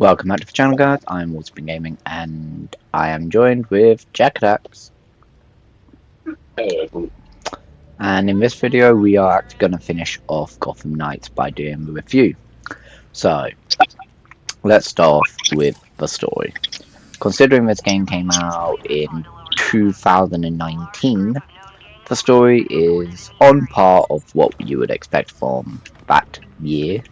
Welcome back to the channel, guys. I'm WolfbaneGaming and I am joined with Gamertag. And in this video we are actually going to finish off Gotham Knights by doing the review. So let's start off with the story. Considering this game came out in 2019, the story is on par of what you would expect from that year.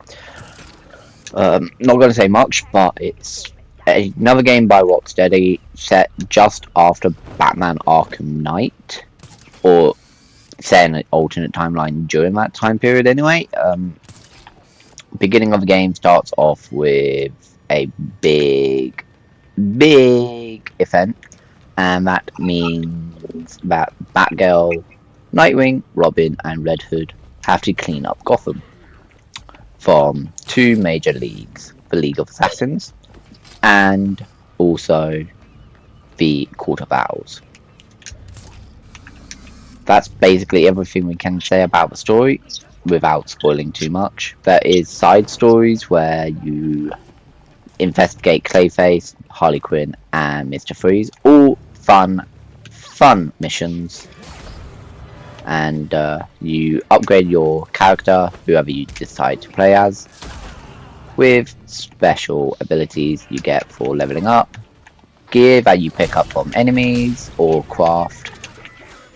Not going to say much, but it's another game by Rocksteady set just after Batman Arkham Knight, or set in an alternate timeline during that time period anyway. Beginning of the game starts off with a big event, and that means that Batgirl, Nightwing, Robin and Red Hood have to clean up Gotham from two major leagues, the League of Assassins and also the Court of Owls. That's basically everything we can say about the story without spoiling too much. There is side stories where you investigate Clayface, Harley Quinn and Mr. Freeze, all fun missions, and you upgrade your character, whoever you decide to play as, with special abilities you get for leveling up, gear that you pick up from enemies or craft.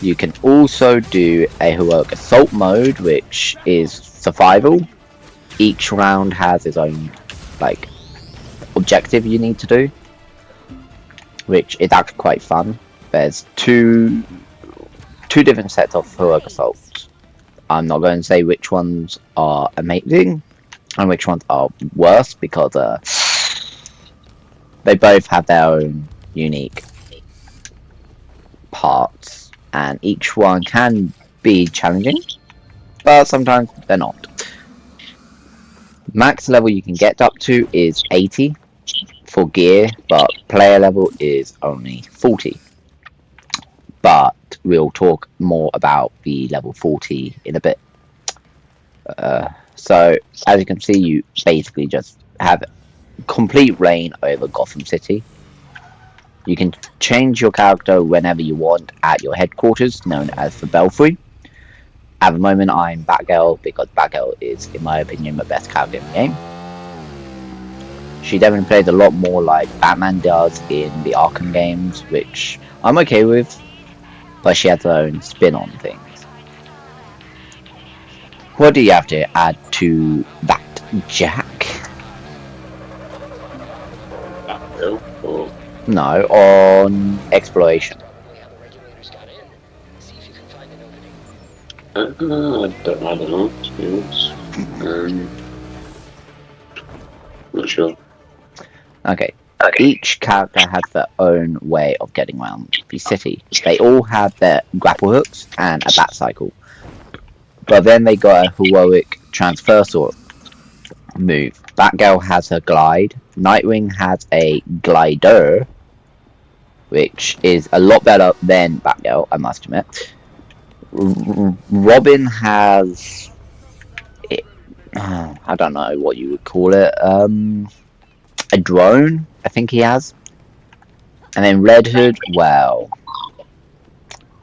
You can also do a heroic assault mode, which is survival. Each round has its own objective you need to do, which is actually quite fun. There's two different sets of heroic assaults. I'm not going to say which ones are amazing and which ones are worse, because they both have their own unique parts, and each one can be challenging, but sometimes they're not. Max level you can get up to is 80 for gear, but player level is only 40. But we'll talk more about the level 40 in a bit. So, as you can see, you basically just have complete reign over Gotham City. You can change your character whenever you want at your headquarters, known as the Belfry. At the moment, I'm Batgirl, because Batgirl is, in my opinion, the best character in the game. She definitely plays a lot more like Batman does in the Arkham games, which I'm okay with, but she has her own spin on things. What do you have to add to that, Jack? No, on exploration. I don't know, to be honest. Not sure. Okay. Each character has their own way of getting around the city. They all have their grapple hooks and a bat cycle. But then they got a heroic transversal move. Batgirl has her glide. Nightwing has a glider, which is a lot better than Batgirl, I must admit. Robin has, I don't know what you would call it, a drone, I think he has. And then Red Hood, well,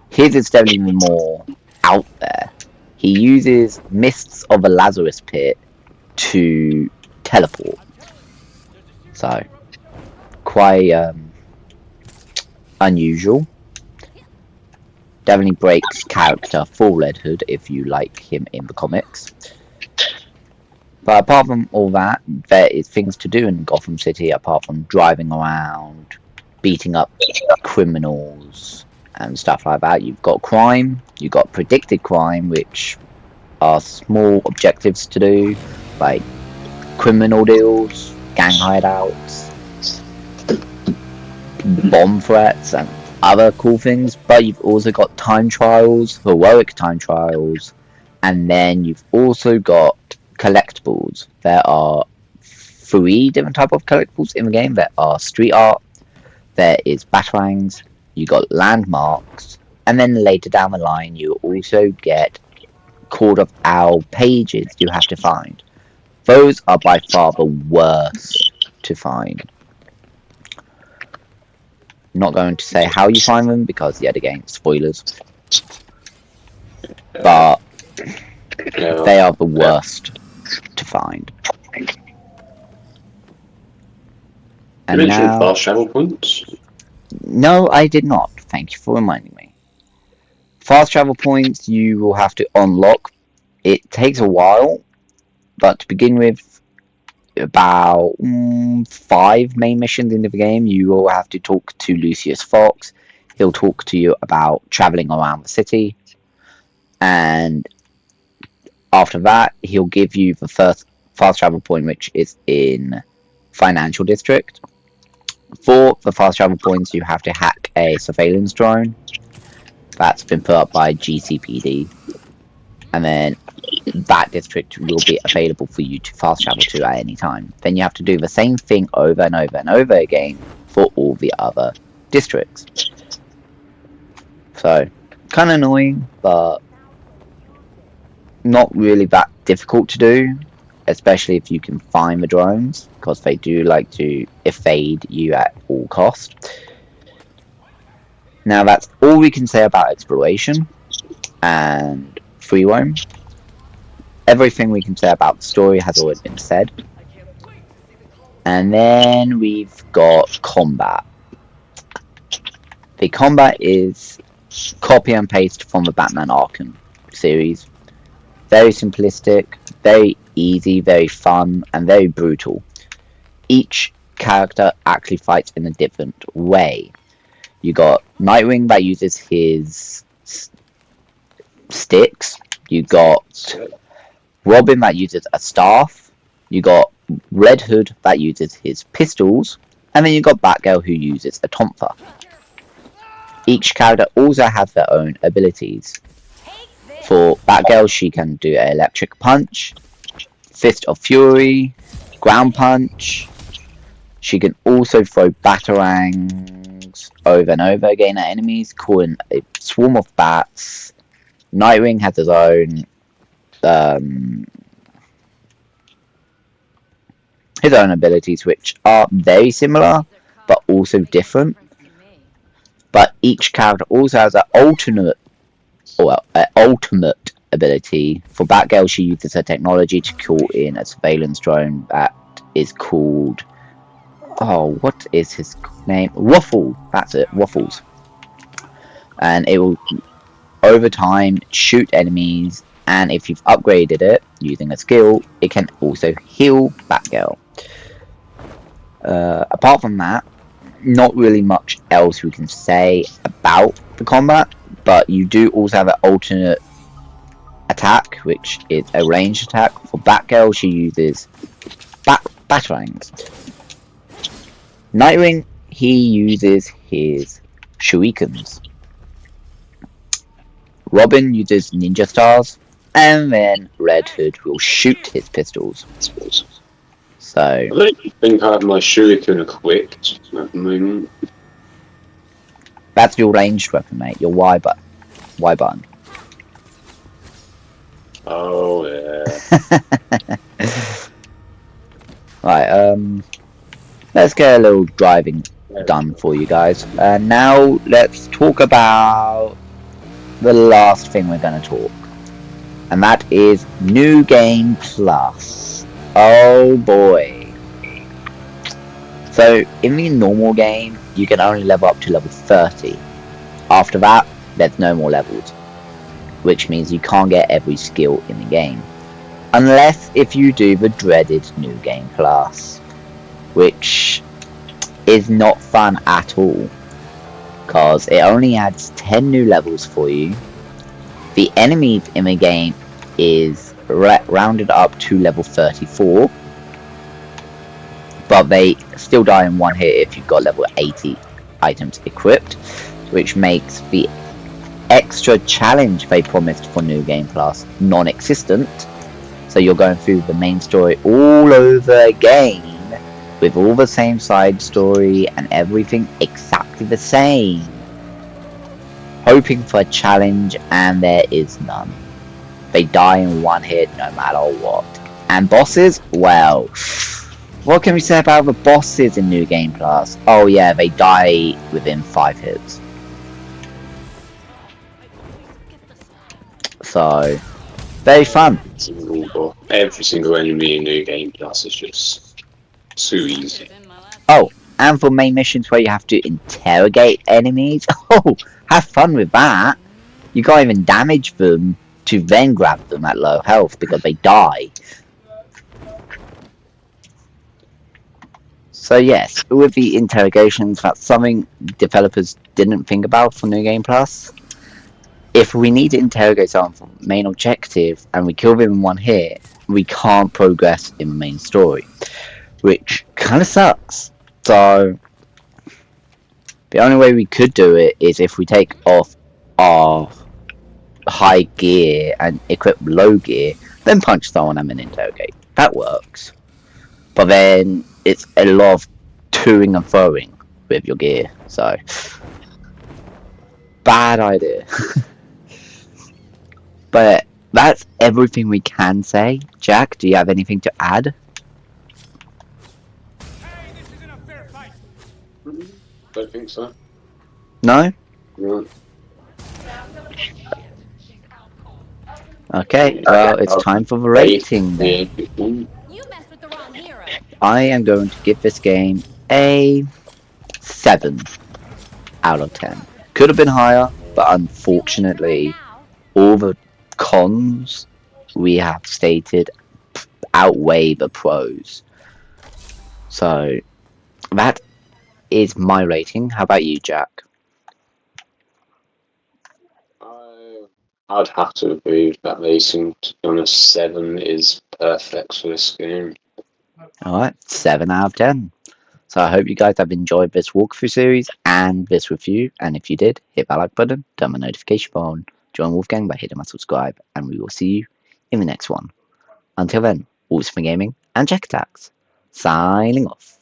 his is definitely more out there. He uses mists of a Lazarus pit to teleport. So, quite unusual. Definitely breaks character for Red Hood if you like him in the comics. But apart from all that, there is things to do in Gotham City apart from driving around, beating up criminals and stuff like that. You've got crime, you've got predicted crime, which are small objectives to do, like criminal deals, gang hideouts, bomb threats and other cool things. But you've also got time trials, heroic time trials, and then you've also got collectibles. There are 3 different types of collectibles in the game. There are street art, there is batarangs, you got landmarks, and then later down the line you also get Court of Owl pages you have to find. Those are by far the worst to find. Not going to say how you find them because yet again, spoilers. But they are the worst to find. You mentioned fast travel points? No, I did not. Thank you for reminding me. Fast travel points you will have to unlock. It takes a while, but to begin with, about 5 main missions into the game, you will have to talk to Lucius Fox. He'll talk to you about traveling around the city, and after that, he'll give you the first fast travel point, which is in Financial District. For the fast travel points, you have to hack a surveillance drone that's been put up by GCPD, and then that district will be available for you to fast travel to at any time. Then you have to do the same thing over and over and over again for all the other districts. So, kind of annoying, but not really that difficult to do, especially if you can find the drones, because they do like to evade you at all cost. Now that's all we can say about exploration and free roam. Everything we can say about the story has already been said. And then we've got combat. The combat is copy and paste from the Batman Arkham series. Very simplistic, very easy, very fun, and very brutal. Each character actually fights in a different way. You got Nightwing that uses his sticks. You got Robin that uses a staff. You got Red Hood that uses his pistols. And then you got Batgirl who uses a tonfa. Each character also has their own abilities. For Batgirl, she can do an electric punch, fist of fury, ground punch. She can also throw batarangs over and over again at enemies, calling a swarm of bats. Nightwing has his own abilities, which are very similar but also different. But each character also has an ultimate ability. For Batgirl, she uses her technology to call in a surveillance drone that is called... Oh, what is his name? Waffle. That's it, Waffles. And it will, over time, shoot enemies. And if you've upgraded it using a skill, it can also heal Batgirl. Apart from that, not really much else we can say about the combat, but you do also have an alternate attack, which is a ranged attack. For Batgirl, she uses batarangs. Nightwing, he uses his shurikens. Robin uses ninja stars, and then Red Hood will shoot his pistols. So I don't think I have my shuriken equipped at the moment. That's your ranged weapon, mate. Your Y button. Oh yeah. Right, let's get a little driving done for you guys. And now let's talk about the last thing we're going to talk. And that is New Game Plus. Oh boy. So in the normal game, you can only level up to level 30. After that, there's no more levels, which means you can't get every skill in the game. Unless if you do the dreaded New Game Plus, which is not fun at all, because it only adds 10 new levels for you. The enemies in the game is rounded up to level 34, but they still die in one hit if you've got level 80 items equipped, which makes the extra challenge they promised for New Game Plus non-existent. So you're going through the main story all over again, with all the same side story and everything exactly the same, hoping for a challenge, and there is none. They die in one hit no matter what. And bosses, well, What can we say about the bosses in New Game Plus? Oh yeah, they die within 5 hits. So, very fun. Every single enemy in New Game Plus is just too easy. Oh, and for main missions where you have to interrogate enemies, oh, have fun with that. You can't even damage them to then grab them at low health because they die. So yes, with the interrogations, that's something developers didn't think about for New Game Plus. If we need to interrogate someone for main objective and we kill them in one hit, we can't progress in the main story, which kind of sucks. So the only way we could do it is if we take off our high gear and equip low gear, then punch someone and then interrogate. That works. But then it's a lot of toing and throwing with your gear, so bad idea. But that's everything we can say. Jack, do you have anything to add? Don't think so. No? No. Okay, well, it's time for the rating then. I am going to give this game a 7 out of 10. Could have been higher, but unfortunately, all the cons we have stated outweigh the pros. So, that is my rating. How about you, Jack? I'd have to agree with that rating. To be honest, 7 is perfect for this game. Alright, 7 out of 10. So I hope you guys have enjoyed this walkthrough series and this review. And if you did, hit that like button, turn my notification on, join Wolfgang by hitting my subscribe, and we will see you in the next one. Until then, WolfbaneGaming and Jack Attacks, signing off.